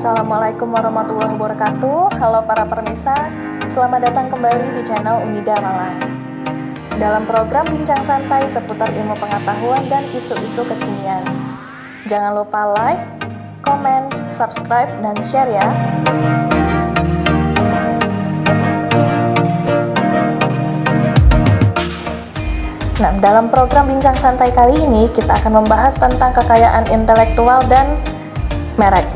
Assalamualaikum warahmatullahi wabarakatuh. Halo para permisa, selamat datang kembali di channel Unida Malang. Dalam program bincang santai seputar ilmu pengetahuan dan isu-isu kekinian. Jangan lupa like, komen, subscribe, dan share ya. Nah, dalam program bincang santai kali ini kita akan membahas tentang kekayaan intelektual dan merek.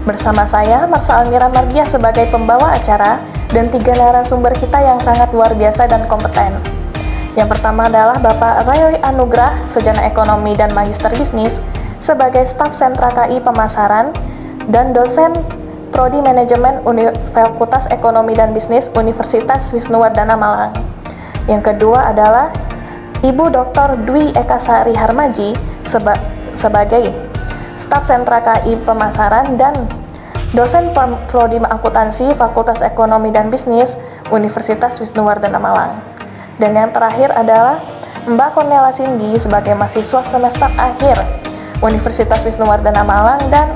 Bersama saya, Marsha Almira Mardiah sebagai pembawa acara dan 3 narasumber kita yang sangat luar biasa dan kompeten. Yang pertama adalah Bapak Roy Anugrah, Sarjana Ekonomi dan Magister Bisnis sebagai staf sentra KI Pemasaran dan dosen Prodi Manajemen Fakultas Ekonomi dan Bisnis Universitas Wisnuwardana Malang. Yang kedua adalah Ibu Dr. Dwi Ekasari Harmaji sebagai staf sentra KI Pemasaran dan dosen Prodi Akuntansi Fakultas Ekonomi dan Bisnis Universitas Wisnuwardana Malang. Dan yang terakhir adalah Mbak Cornelia Cindy sebagai mahasiswa semester akhir Universitas Wisnuwardana Malang dan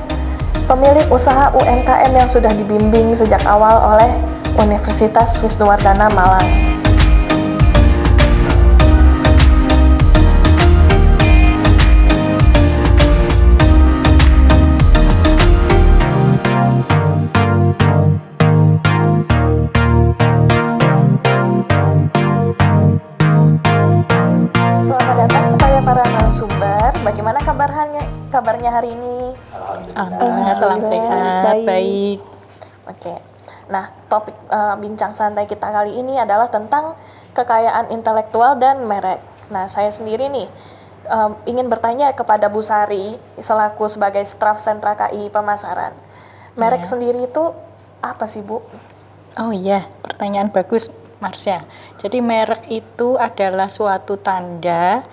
pemilik usaha UMKM yang sudah dibimbing sejak awal oleh Universitas Wisnuwardana Malang. Sumber, bagaimana kabarnya hari ini? Alhamdulillah, salam sehat, baik. Oke, nah topik bincang santai kita kali ini adalah tentang kekayaan intelektual dan merek. Nah, saya sendiri nih ingin bertanya kepada Bu Sari selaku sebagai staf sentra KI Pemasaran. Merek sendiri itu apa sih, Bu? Oh iya, pertanyaan bagus, Marsha. Jadi merek itu adalah suatu tanda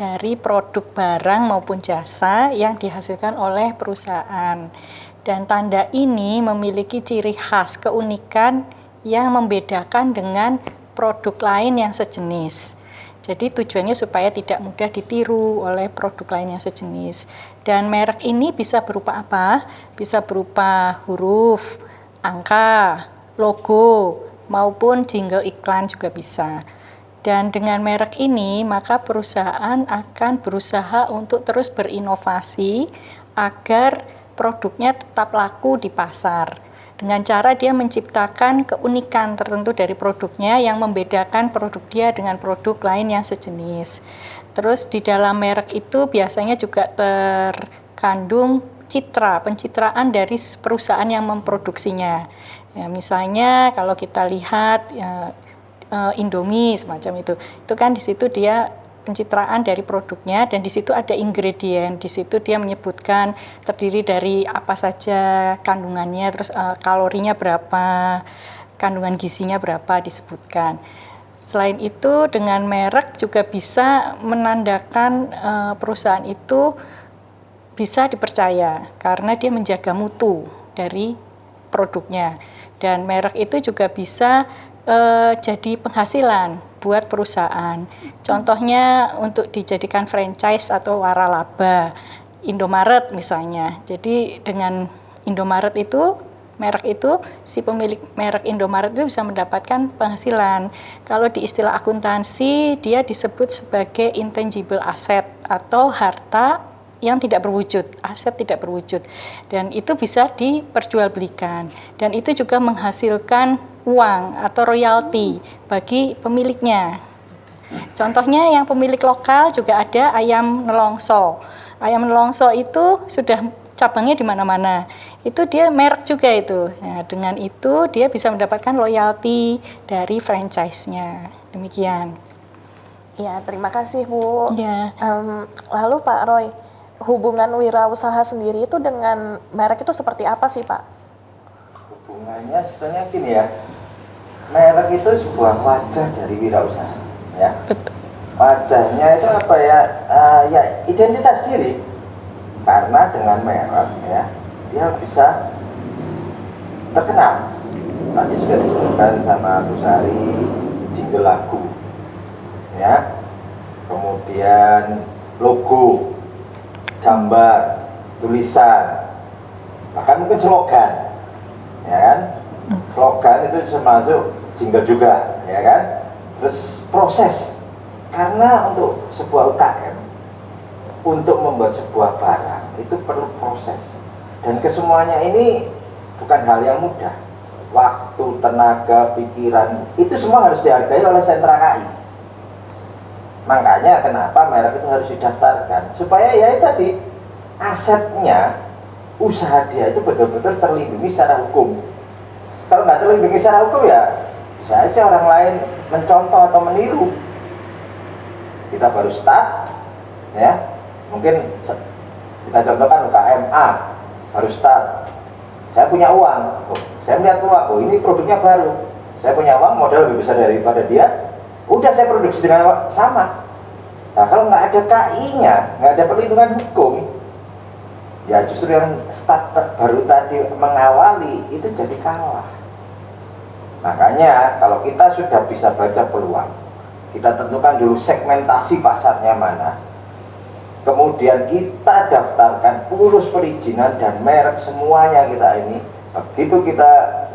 dari produk barang maupun jasa yang dihasilkan oleh perusahaan. Dan tanda ini memiliki ciri khas, keunikan yang membedakan dengan produk lain yang sejenis. Jadi tujuannya supaya tidak mudah ditiru oleh produk lain yang sejenis. Dan merek ini bisa berupa apa? Bisa berupa huruf, angka, logo, maupun jingle iklan juga bisa. Dan dengan merek ini, maka perusahaan akan berusaha untuk terus berinovasi agar produknya tetap laku di pasar. Dengan cara dia menciptakan keunikan tertentu dari produknya yang membedakan produk dia dengan produk lain yang sejenis. Terus di dalam merek itu biasanya juga terkandung pencitraan dari perusahaan yang memproduksinya. Ya, misalnya kalau kita lihat Indomie semacam itu kan di situ dia pencitraan dari produknya dan di situ ada ingredient, di situ dia menyebutkan terdiri dari apa saja kandungannya, terus kalorinya berapa, kandungan gizinya berapa disebutkan. Selain itu dengan merek juga bisa menandakan perusahaan itu bisa dipercaya karena dia menjaga mutu dari produknya, dan merek itu juga bisa jadi penghasilan buat perusahaan. Contohnya untuk dijadikan franchise atau waralaba, Indomaret misalnya. Jadi dengan Indomaret itu, merek itu, si pemilik merek Indomaret itu bisa mendapatkan penghasilan. Kalau di istilah akuntansi, dia disebut sebagai intangible asset atau harta yang tidak berwujud, aset tidak berwujud. Dan itu bisa diperjualbelikan. Dan itu juga menghasilkan uang atau royalti bagi pemiliknya. Contohnya yang pemilik lokal juga ada ayam nelongso. Ayam nelongso itu sudah cabangnya di mana-mana. Itu dia merek juga itu. Nah, dengan itu dia bisa mendapatkan royalti dari franchise-nya. Demikian. Ya, terima kasih, Bu. Ya. Lalu Pak Roy, hubungan wirausaha sendiri itu dengan merek itu seperti apa sih, Pak? Hubungannya sebenarnya gini ya, merek itu sebuah wajah dari wirausaha, ya. Betul. Wajahnya itu apa ya? Ya identitas diri. Karena dengan merek, ya, dia bisa terkenal. Tadi sudah disebutkan sama Bu Sari, jingle lagu, ya. Kemudian logo, gambar, tulisan, bahkan mungkin slogan, ya kan? Slogan itu termasuk jingle juga, ya kan? Terus proses, karena untuk sebuah UKM, untuk membuat sebuah barang itu perlu proses, dan kesemuanya ini bukan hal yang mudah. Waktu, tenaga, pikiran, itu semua harus dihargai oleh sentra KI. Makanya kenapa merek itu harus didaftarkan, supaya ya tadi asetnya, usaha dia itu betul-betul terlindungi secara hukum. Kalau nggak terlindungi secara hukum ya bisa aja orang lain mencontoh atau meniru. Kita baru start, ya mungkin kita contohkan UKM A baru start, saya punya uang, saya melihat uang, ini produknya baru, saya punya uang, modal lebih besar daripada dia, udah saya produksi dengan sama. Nah kalau nggak ada KI-nya, nggak ada perlindungan hukum, ya justru yang start baru tadi mengawali itu jadi kalah. Makanya kalau kita sudah bisa baca peluang, kita tentukan dulu segmentasi pasarnya mana, kemudian kita daftarkan, urus perizinan dan merek semuanya kita ini. Begitu kita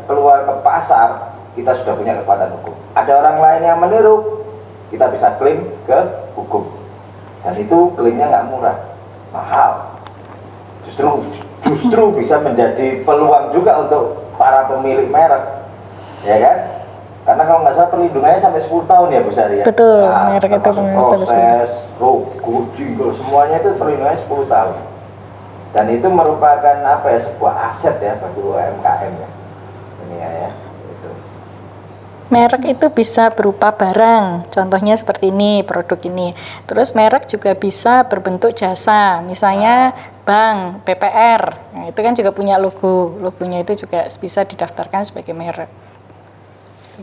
keluar ke pasar, kita sudah punya kekuatan hukum. Ada orang lain yang meniru, kita bisa klaim ke hukum. Dan itu klaimnya nggak murah, mahal. Justru bisa menjadi peluang juga untuk para pemilik merek, ya kan? Karena kalau nggak salah perlindungannya sampai 10 tahun ya Bu Sari ya. Betul, Nah, merek itu proses, logo, jingle, semuanya itu perlindungannya 10 tahun. Dan itu merupakan apa ya, sebuah aset ya bagi UMKM ya. Ini ya. Itu. Merek itu bisa berupa barang, contohnya seperti ini, produk ini. Terus merek juga bisa berbentuk jasa, misalnya bank, BPR. Nah, itu kan juga punya logonya itu juga bisa didaftarkan sebagai merek.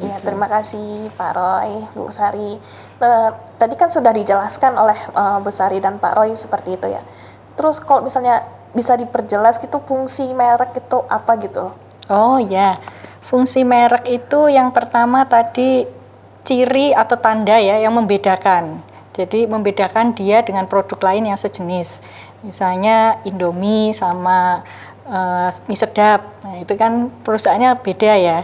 Ya, terima kasih Pak Roy, Bu Sari. Tadi kan sudah dijelaskan oleh Bu Sari dan Pak Roy seperti itu ya. Terus kalau misalnya bisa diperjelas gitu fungsi merek itu apa gitu? Oh ya, fungsi merek itu yang pertama tadi ciri atau tanda ya yang membedakan. Jadi membedakan dia dengan produk lain yang sejenis. Misalnya Indomie sama mie sedap. Nah, itu kan perusahaannya beda ya.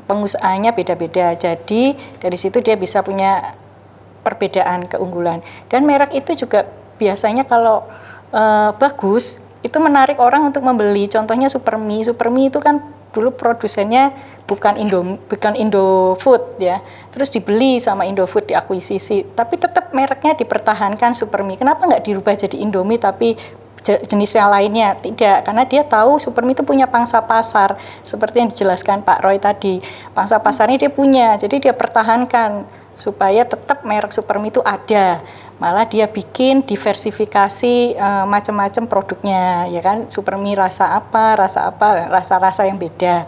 Pengusahanya beda-beda, jadi dari situ dia bisa punya perbedaan keunggulan. Dan merek itu juga biasanya kalau bagus itu menarik orang untuk membeli. Contohnya Supermie itu kan dulu produsennya bukan Indofood ya, terus dibeli sama Indofood, diakuisisi, tapi tetap mereknya dipertahankan Supermie. Kenapa nggak dirubah jadi Indomie tapi jenis yang lainnya? Tidak, karena dia tahu Supermie itu punya pangsa pasar seperti yang dijelaskan Pak Roy tadi. Pangsa pasarnya dia punya, jadi dia pertahankan supaya tetap merek Supermie itu ada. Malah dia bikin diversifikasi macam-macam produknya, ya kan? Supermie rasa apa, rasa-rasa yang beda.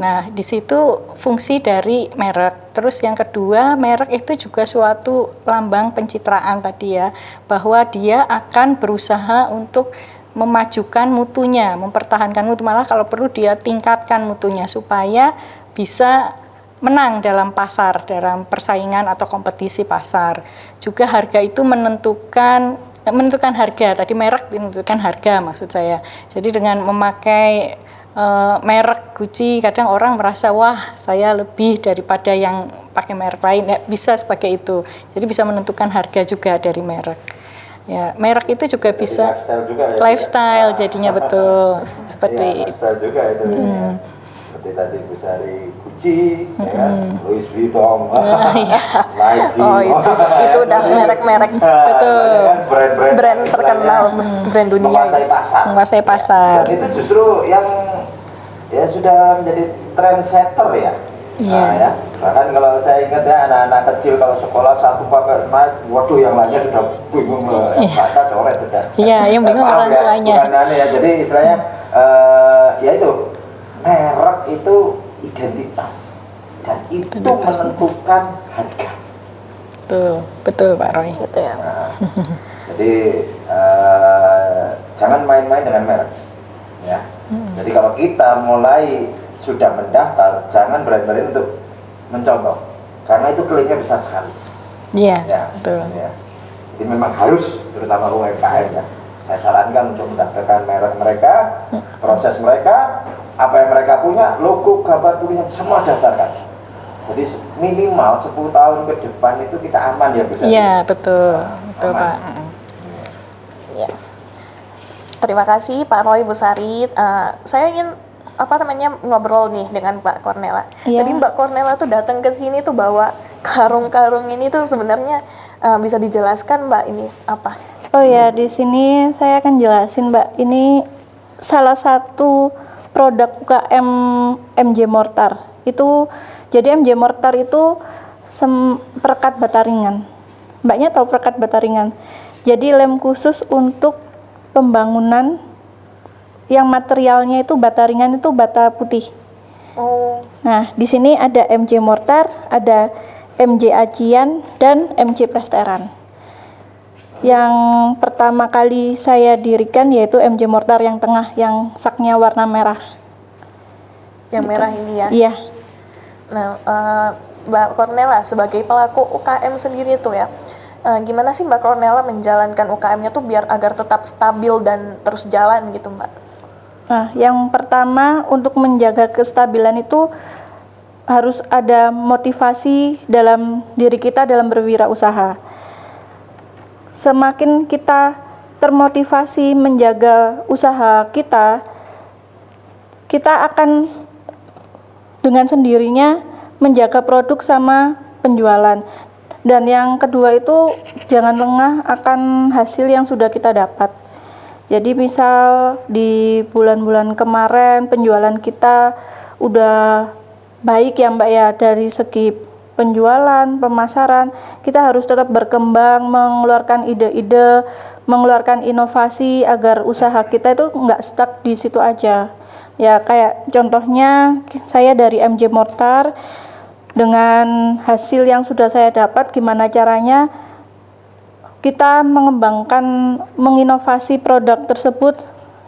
Nah, di situ fungsi dari merek. Terus yang kedua, merek itu juga suatu lambang pencitraan tadi ya, bahwa dia akan berusaha untuk memajukan mutunya, mempertahankan mutu, malah kalau perlu dia tingkatkan mutunya supaya bisa menang dalam pasar, dalam persaingan atau kompetisi pasar. Juga harga itu menentukan harga, tadi merek menentukan harga maksud saya. Jadi dengan memakai merek Gucci, kadang orang merasa wah saya lebih daripada yang pakai merek lain, ya bisa sebagai itu. Jadi bisa menentukan harga juga dari merek. Ya, merek itu juga jadi bisa lifestyle juga ya. Lifestyle jadinya betul. Seperti ya, lifestyle juga itu. Ya. Seperti tadi Bu Sari Gucci, ya kan? Louis Vuitton, Nike. Itu udah merek-merek betul. Kan brand terkenal, brand dunia. Menguasai pasar. Dan itu justru yang ya sudah menjadi trendsetter ya. Nah, ya. Bahkan kalau saya ingat ya, anak-anak kecil kalau sekolah satu pakai Nike, waduh yang lainnya sudah bingung, baca coret sudah. Iya, yang bingung orang tuanya. Bukan aneh ya, jadi istilahnya ya itu merek itu identitas dan itu menentukan harga. Betul Pak Roy. Gitu ya. Nah, jadi jangan main-main dengan merek. Ya. Jadi kalau kita mulai sudah mendaftar, jangan berani-berani untuk mencontoh, karena itu klaimnya besar sekali. Iya, ya, betul. Ya. Jadi memang harus, terutama UMKM ya, saya sarankan untuk mendaftarkan merek mereka, proses mereka, apa yang mereka punya, logo, gambar, tulisan, semua daftarkan. Jadi minimal 10 tahun ke depan itu kita aman ya Bu Sari? Iya, betul. Betul, Aman. Pak. Ya. Terima kasih Pak Roy, Bu Sari. Saya ingin ngobrol nih dengan Mbak Cornela. Iya. Jadi Mbak Cornela tuh datang ke sini tuh bawa karung-karung ini tuh sebenarnya bisa dijelaskan Mbak ini apa? Oh ya, di sini saya akan jelasin Mbak. Ini salah satu produk UKM MJ Mortar. Jadi MJ Mortar itu perekat bata ringan. Mbaknya tahu perekat bata ringan. Jadi lem khusus untuk pembangunan yang materialnya itu bata ringan, itu bata putih. Oh, Nah, di sini ada MJ Mortar, ada MJ Acian, dan MJ Plesteran. Yang pertama kali saya dirikan yaitu MJ Mortar yang tengah, yang saknya warna merah. yang merah ini ya. Iya. Nah, Mbak Cornela sebagai pelaku UKM sendiri tuh ya, gimana sih Mbak Cornela menjalankan UKM-nya tuh biar agar tetap stabil dan terus jalan gitu Mbak? Nah, yang pertama untuk menjaga kestabilan itu harus ada motivasi dalam diri kita dalam berwirausaha. Semakin kita termotivasi menjaga usaha kita, kita akan dengan sendirinya menjaga produk sama penjualan. Dan yang kedua itu jangan lengah akan hasil yang sudah kita dapat. Jadi misal di bulan-bulan kemarin penjualan kita udah baik ya Mbak ya, dari segi penjualan, pemasaran, kita harus tetap berkembang, mengeluarkan ide-ide, mengeluarkan inovasi agar usaha kita itu nggak stuck di situ aja. Ya kayak contohnya saya dari MJ Mortar, dengan hasil yang sudah saya dapat, gimana caranya kita mengembangkan, menginovasi produk tersebut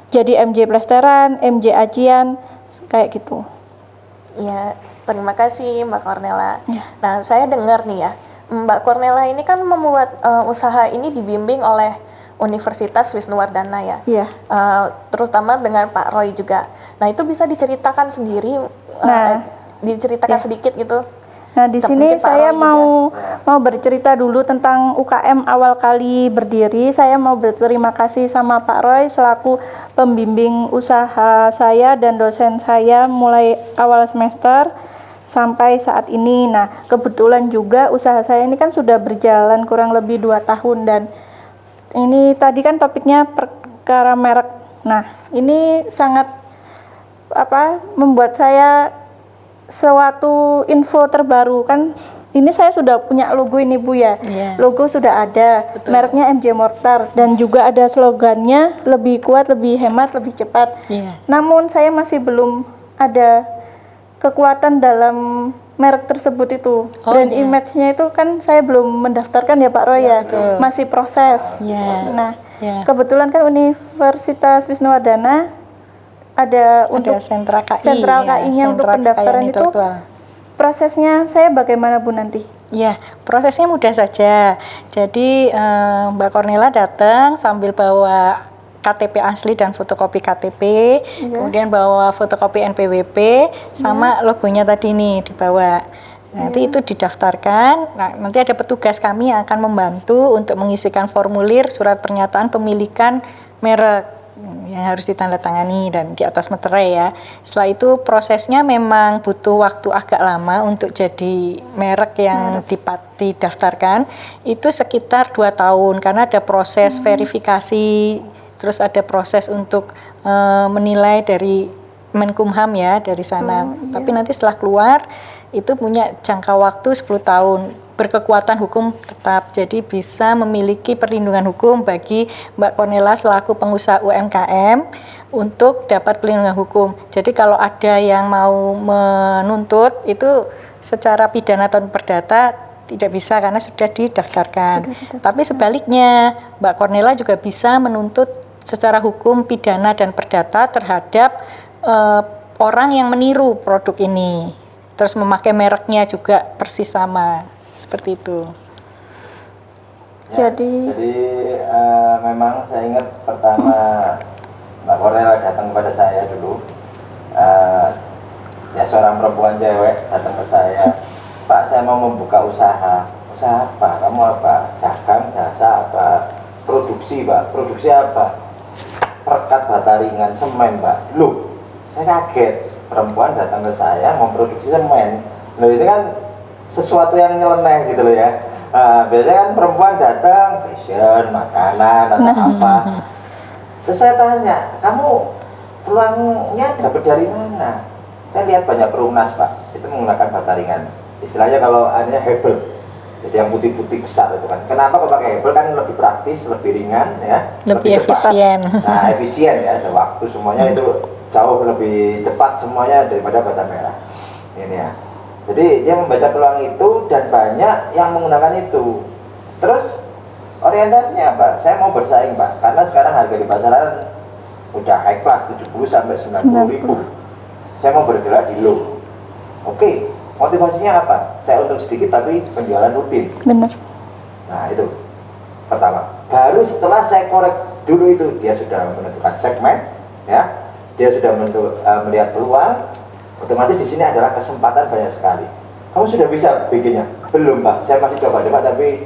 jadi MJ Plesteran, MJ Acian, kayak gitu. Ya, terima kasih Mbak Cornela. Ya. Nah, saya dengar nih ya, Mbak Cornela ini kan membuat usaha ini dibimbing oleh Universitas Wisnuwardana ya. Iya. Terutama dengan Pak Roy juga. Nah, itu bisa diceritakan sendiri, diceritakan ya. sedikit gitu. Nah, di Mungkin sini Pak saya Roy mau bercerita dulu tentang UKM awal kali berdiri. Saya mau berterima kasih sama Pak Roy selaku pembimbing usaha saya dan dosen saya mulai awal semester sampai saat ini. Nah, kebetulan juga usaha saya ini kan sudah berjalan kurang lebih 2 tahun, dan ini tadi kan topiknya perkara merek. Nah, ini sangat membuat saya suatu info terbaru kan. Ini saya sudah punya logo ini Bu ya. Iya. Logo sudah ada, Betul. mereknya MJ Mortar, dan juga ada slogannya lebih kuat, lebih hemat, lebih cepat. Iya. Namun saya masih belum ada kekuatan dalam merek tersebut itu. Oh, Brand iya. image-nya itu kan saya belum mendaftarkan ya Pak Roy ya. betul. Masih proses. Iya. Nah, Iya. kebetulan kan Universitas Wisnuwardana ada untuk sentra KI, sentral ya, KI-nya untuk sentra pendaftaran kekayaan itu. intelektual. Prosesnya saya bagaimana Bu nanti? Ya, prosesnya mudah saja. Jadi Mbak Cornela datang sambil bawa KTP asli dan fotokopi KTP, Iya. kemudian bawa fotokopi NPWP sama logonya tadi nih dibawa. Nanti itu didaftarkan. Nah, nanti ada petugas kami yang akan membantu untuk mengisikan formulir surat pernyataan pemilikan merek yang harus ditandatangani dan di atas meterai ya. Setelah itu prosesnya memang butuh waktu agak lama untuk jadi merek yang didaftarkan. Itu sekitar 2 tahun karena ada proses verifikasi, terus ada proses untuk menilai dari Menkumham ya dari sana. Tapi nanti setelah keluar itu punya jangka waktu 10 tahun. Berkekuatan hukum tetap, jadi bisa memiliki perlindungan hukum bagi Mbak Cornela selaku pengusaha UMKM untuk dapat perlindungan hukum. Jadi kalau ada yang mau menuntut itu secara pidana atau perdata tidak bisa karena sudah didaftarkan. Tapi sebaliknya Mbak Cornela juga bisa menuntut secara hukum pidana dan perdata terhadap orang yang meniru produk ini, terus memakai mereknya juga persis sama. Seperti itu. Jadi memang saya ingat pertama Mbak Kornel datang kepada saya dulu, ya seorang perempuan cewek datang ke saya, Pak saya mau membuka usaha. Usaha apa? Kamu apa? Dagang, jasa, apa? Produksi Pak. Produksi apa? Perekat bata ringan, semen Pak. Loh, saya kaget, perempuan datang ke saya mau produksi semen. Loh ini kan sesuatu yang nyeleneh gitu loh ya. Biasanya kan perempuan datang fashion, makanan atau apa. Terus saya tanya, kamu peluangnya dapat dari mana? Saya lihat banyak perumnas Pak, itu menggunakan bata ringan. Istilahnya kalau anehnya hebel, jadi yang putih-putih besar itu kan. Kenapa kok pakai hebel? Kan lebih praktis, lebih ringan ya, Lebih cepat. efisien. Nah efisien ya, ada waktu semuanya itu jauh lebih cepat semuanya daripada bata merah. Ini ya. Jadi dia membaca peluang itu dan banyak yang menggunakan itu. Terus orientasinya apa? Saya mau bersaing Pak, karena sekarang harga di pasaran udah high class 70 sampai 90 ribu. Saya mau bergerak di low. Oke, motivasinya apa? Saya untung sedikit tapi penjualan rutin. Benar. Nah itu pertama. Baru setelah saya korek dulu itu dia sudah menentukan segmen, ya, dia sudah melihat peluang. Otomatis di sini adalah kesempatan banyak sekali. Kamu sudah bisa bikinnya? Belum Pak, saya masih coba-coba tapi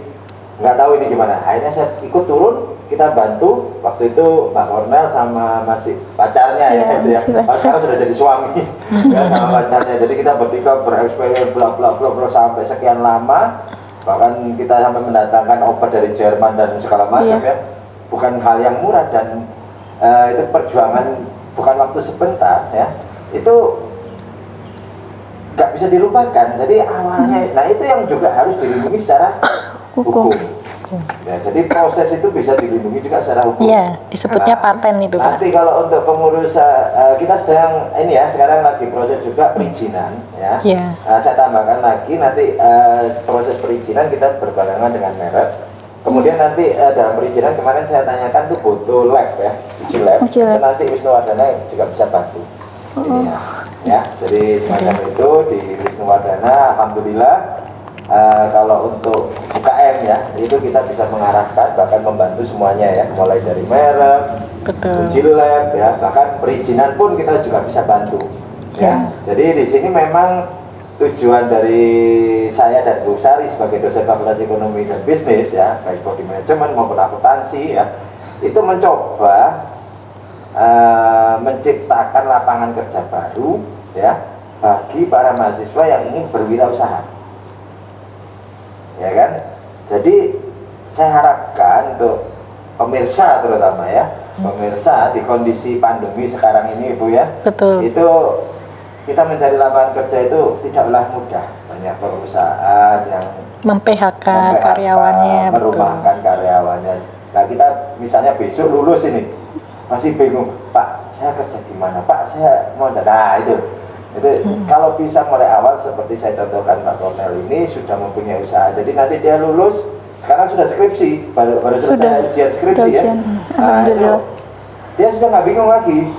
nggak tahu ini gimana. Akhirnya saya ikut turun, kita bantu. Waktu itu Mbak Kornel sama masih pacarnya ya, gitu ya. Sekarang sudah jadi suami ya, sama pacarnya. Jadi kita bertiga bereksperimen bla bla bla bla sampai sekian lama. Bahkan kita sampai mendatangkan obat dari Jerman dan segala macam ya. Bukan hal yang murah dan itu perjuangan bukan waktu sebentar ya. Itu nggak bisa dilupakan. Jadi awalnya, nah itu yang juga harus dilindungi secara hukum. Ya, jadi proses itu bisa dilindungi juga secara hukum. Iya, disebutnya paten itu Pak. Nanti kalau untuk pengurus kita sedang ini ya, sekarang lagi proses juga perizinan ya. Iya. Saya tambahkan lagi nanti proses perizinan kita berbarengan dengan merek. Kemudian nanti dalam perizinan kemarin saya tanyakan tuh butuh lab ya, uji lab. Nanti Wisnuwardana juga bisa bantu. Ini ya, jadi semacam itu di Wisnuwardana, alhamdulillah kalau untuk UKM ya, itu kita bisa mengarahkan bahkan membantu semuanya ya, mulai dari merek, uji lab ya, bahkan perizinan pun kita juga bisa bantu ya. Jadi di sini memang tujuan dari saya dan Bu Sari sebagai dosen Fakultas Ekonomi dan Bisnis ya, baik body management maupun akuntansi ya, itu mencoba menciptakan lapangan kerja baru ya bagi para mahasiswa yang ingin berwirausaha, ya kan? Jadi saya harapkan untuk pemirsa terutama ya, pemirsa di kondisi pandemi sekarang ini Bu ya, Betul. itu kita mencari lapangan kerja itu tidaklah mudah. Banyak perusahaan yang Mem-PHK karyawannya, merumahkan karyawannya. Nah kita misalnya besok lulus ini masih bingung, Pak saya kerja di mana, Pak saya mau, nah itu kalau bisa mulai awal seperti saya contohkan Pak Kornel ini sudah mempunyai usaha, jadi nanti dia lulus, sekarang sudah skripsi, baru selesai ujian skripsi ya. Nah itu dia sudah nggak bingung lagi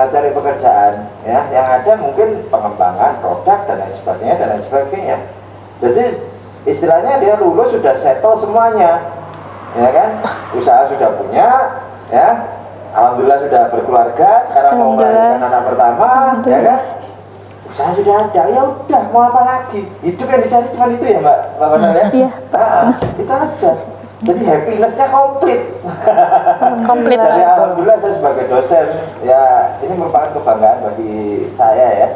cari pekerjaan ya, yang ada mungkin pengembangan produk dan lain sebagainya. Jadi istilahnya dia lulus sudah settle semuanya ya kan, usaha sudah punya ya. Alhamdulillah sudah berkeluarga, sekarang mau melahirkan anak pertama, ya kan? Usaha sudah ada, ya udah mau apa lagi? Hidup yang dicari cuma itu ya Mbak Kornel ya? Iya. Itu aja. Jadi happiness-nya komplit. Komplit. Jadi alhamdulillah saya sebagai dosen, ya ini merupakan kebanggaan bagi saya ya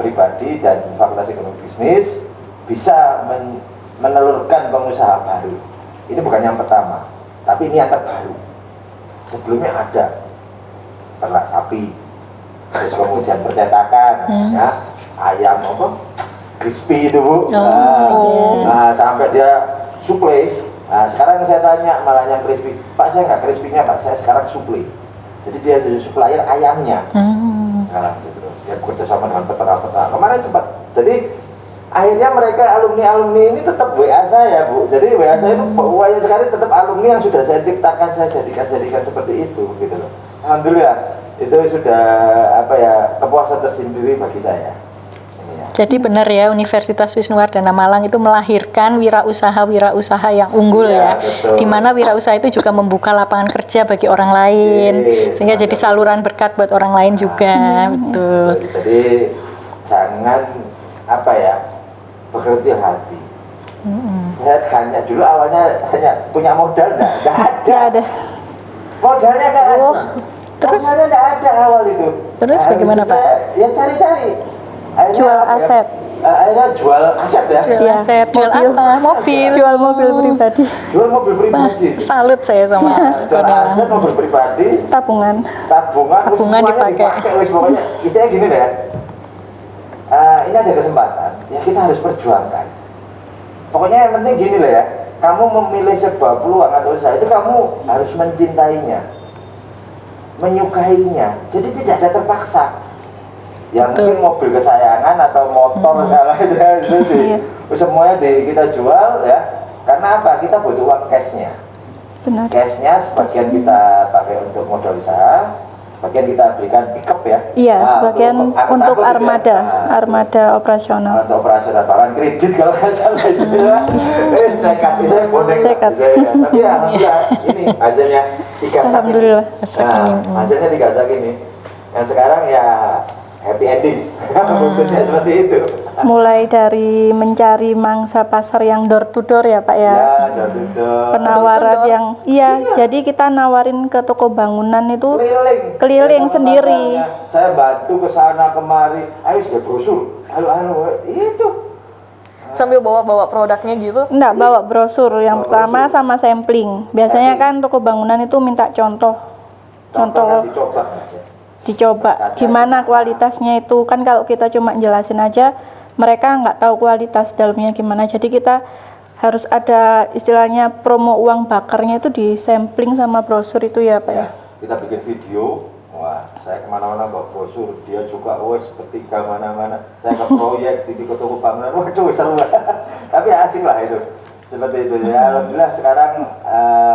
pribadi dan Fakultas Ekonomi Bisnis bisa menelurkan pengusaha baru. Ini bukan yang pertama, tapi ini yang terbaru. Sebelumnya ada ternak sapi, terus kemudian percetakan, ya ayam apa, crispy itu Bu, nah sampai dia suplai. Nah sekarang saya tanya malah yang crispy, Pak saya nggak crispy-nya Pak, saya sekarang suplai. Jadi dia jadi supplier ayamnya. Nah justru dia bekerja sama dengan peternak-peternak. Kemarin sempat, jadi akhirnya mereka alumni ini tetap WA saya Bu. Jadi WA saya itu banyak sekali tetap alumni yang sudah saya ciptakan, saya jadikan seperti itu gitu loh. Alhamdulillah itu sudah apa ya, kepuasan tersendiri bagi saya. Ini ya. Jadi benar ya, Universitas Wisnuwardana Malang itu melahirkan wirausaha yang unggul Iya, ya. betul. Di mana wirausaha itu juga membuka lapangan kerja bagi orang lain, sehingga jadi saluran berkat buat orang lain juga. Betul. Jadi jangan apa ya, berkecil hati. Saya tanya dulu awalnya hanya punya modal nggak ada. Nggak ada. Modalnya nggak ada. Terus? Modalnya nggak ada awal itu. Terus bagaimana, Pak? Ya cari-cari. Akhirnya Jual apa ya? aset. Akhirnya jual aset ya. Jual Iya, aset, jual mobil. apa? Mobil. Jual mobil pribadi, Jual mobil Wah, pribadi. salut saya sama Jual Cornelia. aset mobil pribadi. tabungan. Tabungan Tabungan semuanya dipakai. wis pokoknya istilahnya gini deh. Ini ada kesempatan yang kita harus perjuangkan. Pokoknya yang penting gini lah ya, kamu memilih sebuah peluang atau usaha itu kamu harus mencintainya, menyukainya. Jadi tidak ada terpaksa. Ya mungkin mobil kesayangan atau motor salah itu semuanya kita jual ya. Karena apa? Kita butuh uang cashnya. Benar. Cashnya sebagian kita pakai untuk modal usaha, sebagian kita belikan pickup ya. Iya, Nah, sebagian untuk angkut-angkut armada, gitu ya. Nah, armada operasional. untuk operasional bahkan kredit kalau nggak salah itu ya. Tekad itu saya bonek. Tekad. Tapi ya, alhamdulillah ini hasilnya 3 sak ini. Alhamdulillah. Sak ini. Nah, hasilnya 3 sak ini. Yang sekarang ya happy ending. Bentuknya seperti itu. Mulai dari mencari mangsa pasar yang door to door ya Pak ya. Ya, door-to-door. Penawaran Door to door. yang jadi kita nawarin ke toko bangunan itu Saya keliling sendiri. makanya saya bantu ke sana kemari. Ayo sudah brosur. Ayo itu. Sambil bawa-bawa produknya gitu. Enggak bawa brosur yang pertama sama sampling. Biasanya kan toko bangunan itu minta contoh Dicoba. dicoba gimana kualitasnya itu kan. Kalau kita cuma jelasin aja mereka nggak tahu kualitas dalamnya gimana. Jadi kita harus ada istilahnya promo uang bakarnya itu di sampling sama brosur itu ya Pak ya. Kita bikin video. Wah, saya kemana-mana bawa brosur. Dia juga bertiga mana-mana. Saya ke proyek di toko bangunan. Waduh, seru. Tapi asik lah itu. Seperti itu ya. Alhamdulillah sekarang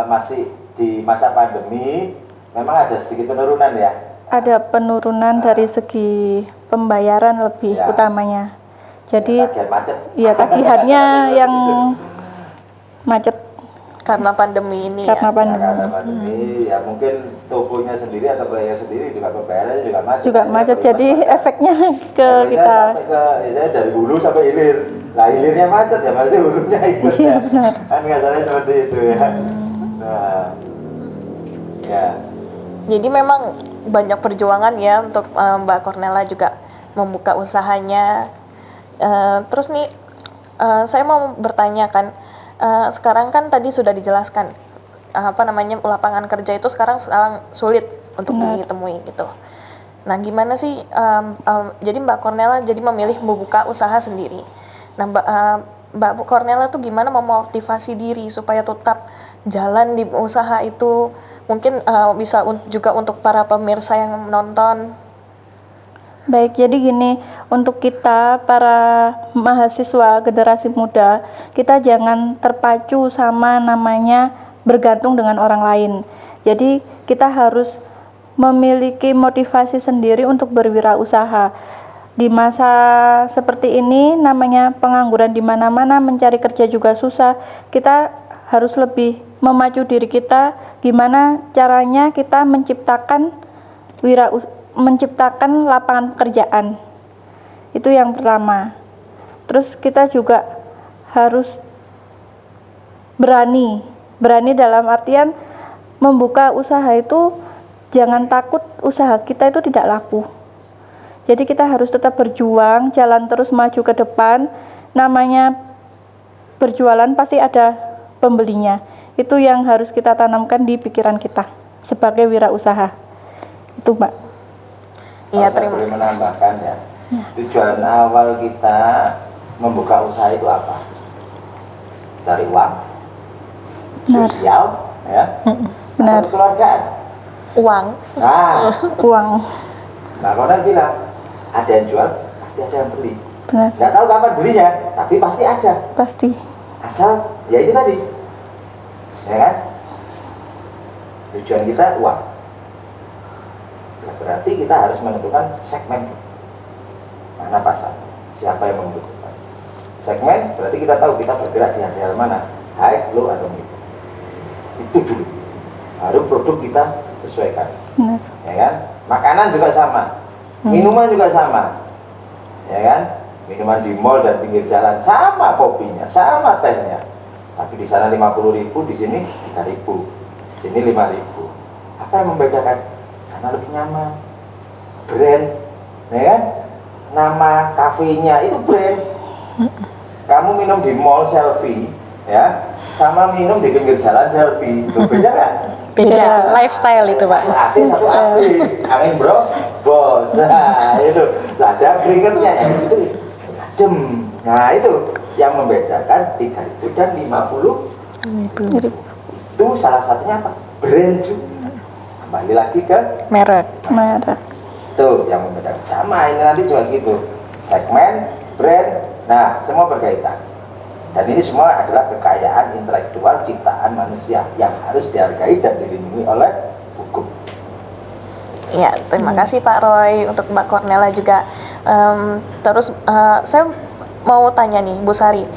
masih di masa pandemi. Memang ada sedikit penurunan ya. Ada penurunan dari segi pembayaran lebih Ya. utamanya. Jadi Tagihan macet. ya tagihannya yang macet Karena pandemi ini karena ya. pandemi. Karena pandemi, ya mungkin tokonya sendiri atau pelayan sendiri juga pembayarannya juga macet. Juga macet. Jadi efeknya ke Efeknya kita. sampai ke, saya dari hulu sampai hilir. Lah hilirnya macet ya, berarti hulunya ikut Iya, ya. benar. Kan kasarnya seperti itu ya. Nah, ya. Jadi memang banyak perjuangan ya untuk Mbak Cornelia juga membuka usahanya. Terus nih saya mau bertanya kan, sekarang kan tadi sudah dijelaskan lapangan kerja itu sekarang sulit untuk ditemui gitu. Nah gimana sih jadi Mbak Cornelia jadi memilih membuka usaha sendiri. Nah Mbak Cornelia tuh gimana memotivasi diri supaya tetap jalan di usaha itu, mungkin bisa juga untuk para pemirsa yang menonton. Baik, jadi gini, untuk kita para mahasiswa generasi muda, kita jangan terpacu sama namanya bergantung dengan orang lain. Jadi kita harus memiliki motivasi sendiri untuk berwirausaha. Di masa seperti ini namanya pengangguran di mana-mana, mencari kerja juga susah. Kita harus lebih memacu diri kita, gimana caranya kita menciptakan lapangan pekerjaan. Itu yang pertama. Terus kita juga harus berani dalam artian membuka usaha itu jangan takut usaha kita itu tidak laku. Jadi kita harus tetap berjuang, jalan terus maju ke depan. Namanya berjualan pasti ada pembelinya. Itu yang harus kita tanamkan di pikiran kita sebagai wirausaha. Itu Mbak. Iya, Kalau saya terima. boleh menambahkan ya. Tujuan awal kita membuka usaha itu apa? Cari uang, Benar. sosial, ya, Benar. atau kekeluargaan. Uang. Uang. Nah, Konan bilang ada yang jual, pasti ada yang beli. Benar. Nggak tahu kapan belinya, tapi pasti ada. Pasti. Asal ya itu tadi, ya kan? Tujuan kita uang. Ya, berarti kita harus menentukan segmen mana pasar. siapa yang membutuhkan. Segmen berarti kita tahu kita bergerak di area mana, high, low atau mid. Itu dulu. Baru produk kita sesuaikan. Benar. Ya kan? Makanan juga sama, minuman juga sama, ya kan? Minuman di mall dan pinggir jalan sama kopinya, sama tehnya. Tapi di sana 50.000, di sini 3.000, di sini 5.000. Apa yang membedakan? Sana lebih nyaman, brand, ya kan? Nama kafenya itu brand. Kamu minum di mall selfie, ya, sama minum di pinggir jalan selfie, itu beda kan? Beda lifestyle itu Pak. Satu AC, satu api, angin bro, bos. Nah itu, ada keringetnya yang di situ adem. Nah itu yang membedakan 3.000 dan 50.000. Itu salah satunya apa? Brand juga. Kembali lagi ke Merek. Merek. tuh yang membedakan. Sama ini nanti juga gitu. Segmen, brand, nah semua berkaitan. Dan ini semua adalah kekayaan intelektual ciptaan manusia yang harus dihargai dan dilindungi oleh hukum. Ya, terima kasih Pak Roy, untuk Mbak Cornella juga. Terus saya mau tanya nih Bu Sari,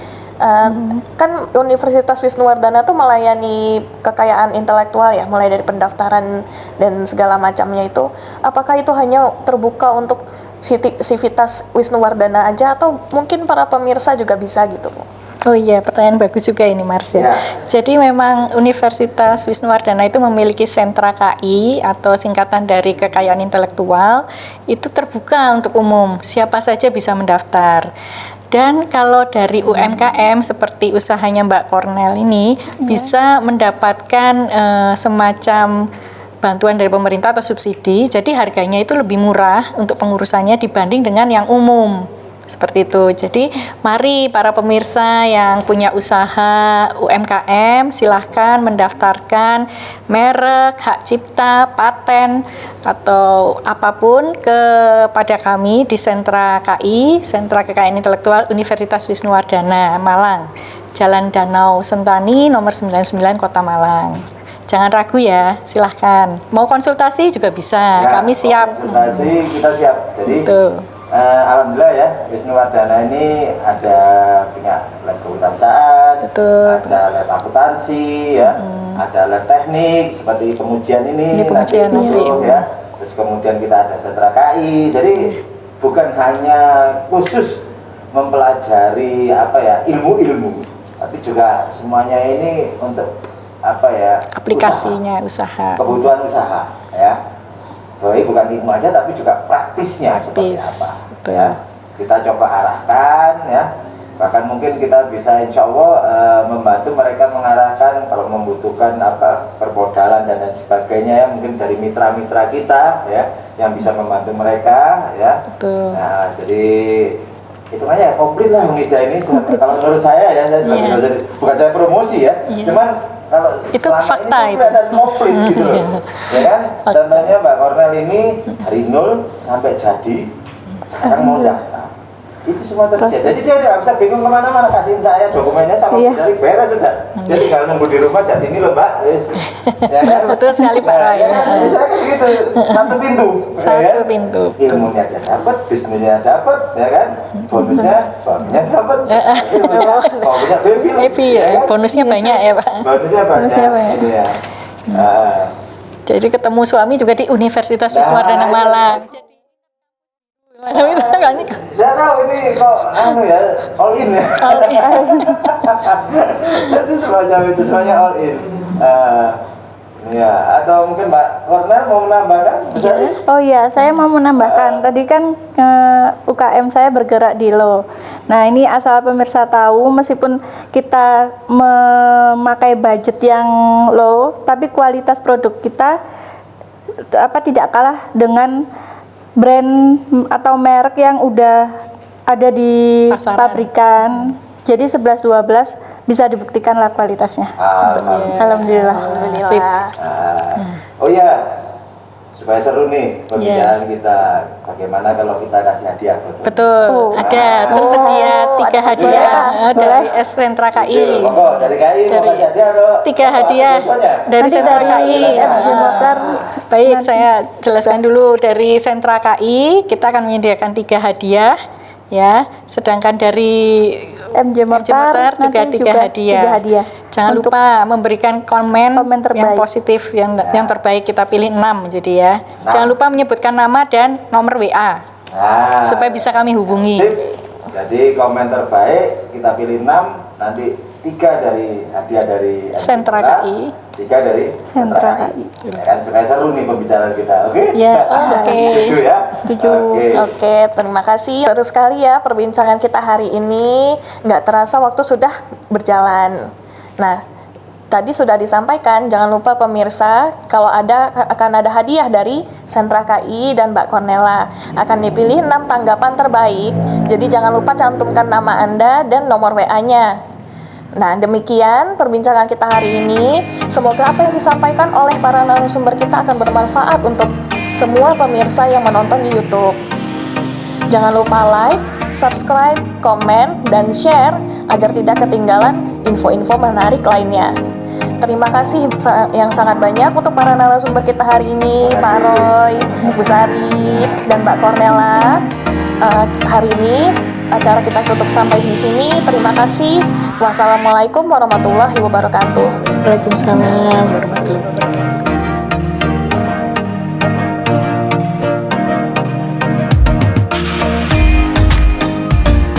kan Universitas Wisnuwardana tuh melayani kekayaan intelektual ya, mulai dari pendaftaran dan segala macamnya itu. Apakah itu hanya terbuka untuk Sivitas Wisnuwardana aja atau mungkin para pemirsa juga bisa gitu Bu? Oh iya, pertanyaan bagus juga ini Marsya. Ya. Jadi memang Universitas Wisnuwardana itu memiliki sentra KI atau singkatan dari kekayaan intelektual, itu terbuka untuk umum, siapa saja bisa mendaftar. Dan kalau dari UMKM seperti usahanya Mbak Cornel ini bisa mendapatkan semacam bantuan dari pemerintah atau subsidi, jadi harganya itu lebih murah untuk pengurusannya dibanding dengan yang umum. Seperti itu. Jadi mari para pemirsa yang punya usaha UMKM silahkan mendaftarkan merek, hak cipta, paten atau apapun kepada kami di Sentra KI, Sentra Kekayaan Intelektual Universitas Wisnuwardana Malang, Jalan Danau Sentani nomor 99 Kota Malang. Jangan ragu ya, silahkan. Mau konsultasi juga bisa, Ya, kami siap. konsultasi kita siap. Jadi Betul. alhamdulillah ya, Wisnuwardana ini ada punya lab kewirausahaan, Betul. ada lab akuntansi, ya, ada lab teknik seperti pengujian ini, Ini pengujian nanti, nanti. ya. Terus kemudian kita ada sentra KI. Jadi bukan hanya khusus mempelajari apa ya ilmu-ilmu, tapi juga semuanya ini untuk apa ya Aplikasinya usaha. kebutuhan usaha, ya. Jadi bukan ilmu aja tapi juga praktisnya seperti Praktis, apa, betul. ya. Kita coba arahkan, ya. Bahkan mungkin kita bisa insya Allah membantu mereka mengarahkan kalau membutuhkan apa permodalan dan lain sebagainya, ya, mungkin dari mitra-mitra kita, ya, yang bisa membantu mereka, ya. Betul. Nah, jadi hitungannya komplit lah Unida ini. Kalau menurut saya ya, saya sebagai Iya. dosen, bukan saya promosi ya, Iya. cuman kalau Itu selama fakta ini itu. kelihatan komplit gitu loh. Ya kan? Fakta. Contohnya Mbak Cornel ini dari nol sampai jadi, sekarang mau daftar. Itu semua terjadi. Jadi dia tidak usah bingung kemana-mana, kasihin saya dokumennya sama Iya. dari beres sudah. Jadi tinggal nunggu di rumah, jadi ini loh Mbak. Yes. Ya kan? Betul sekali, Pak Roy. Ya kan? Jadi saya kan gitu, satu pintu. Satu ya kan? pintu. Ilmunya dia dapat, bisnisnya dapat, ya kan? Bonusnya suaminya dapat, mau punya baby, Happy ya, kan? bonusnya banyak ya Pak. Bonusnya banyak. Bonusnya banyak. Iya. Nah, Jadi ketemu suami juga di Universitas Wisnuwardana Nah, Malang. Jadi macam itu kan. nggak tahu ini kok anu ya all in ya. All in. Itu semacam itu semuanya all in. Ya, atau mungkin Mbak Cornel mau menambahkan? Bisa? Oh iya, saya mau menambahkan. Tadi kan UKM saya bergerak di low. Nah, ini asal pemirsa tahu, meskipun kita memakai budget yang low, tapi kualitas produk kita tidak kalah dengan brand atau merek yang udah ada di Pasaran. pabrikan. Jadi 11-12 bisa dibuktikan lah kualitasnya. Alhamdulillah. Sip. Oh ya, supaya seru nih pembicaraan kita. Bagaimana kalau kita kasih hadiah buat Betul. Oh. Ada tersedia 3 ada hadiah hadiah. dari Sentra KI. Monggo dari KI mau Dari kasih hadiah atau 3 hadiah dari Nanti Sentra dari KI. FJ Motor. Baik, saya jelaskan dulu dari Sentra KI, kita akan menyediakan 3 hadiah. ya. Sedangkan dari MJ Mortar juga nanti 3 hadiah. 3 hadiah. Jangan Untuk lupa memberikan komen komen yang terbaik. positif, yang terbaik kita pilih 6 jadi ya. Nah. Jangan lupa menyebutkan nama dan nomor WA Nah, supaya bisa kami hubungi. sip. Jadi komen terbaik kita pilih 6, nanti 3 dari hadiah dari Sentra MJ, KI. 3 dari Sentra KI. Ya kan, supaya seru nih pembicaraan kita, oke? Ya, oke. Setuju ya? Setuju. Oke. Oke, terima kasih. Seru sekali ya perbincangan kita hari ini. Nggak terasa waktu sudah berjalan. Nah, tadi sudah disampaikan, jangan lupa pemirsa, kalau akan ada hadiah dari Sentra KI dan Mbak Cornella. Akan dipilih 6 tanggapan terbaik. Jadi jangan lupa cantumkan nama Anda dan nomor WA-nya. Nah, demikian perbincangan kita hari ini. Semoga apa yang disampaikan oleh para narasumber kita akan bermanfaat untuk semua pemirsa yang menonton di YouTube. Jangan lupa like, subscribe, komen, dan share agar tidak ketinggalan info-info menarik lainnya. Terima kasih yang sangat banyak untuk para narasumber kita hari ini, Pak Roy, Bu Sari, dan Mbak Cornella. Hari ini acara kita tutup sampai di sini. Terima kasih. Wassalamualaikum warahmatullahi wabarakatuh. Waalaikumsalam warahmatullahi wabarakatuh.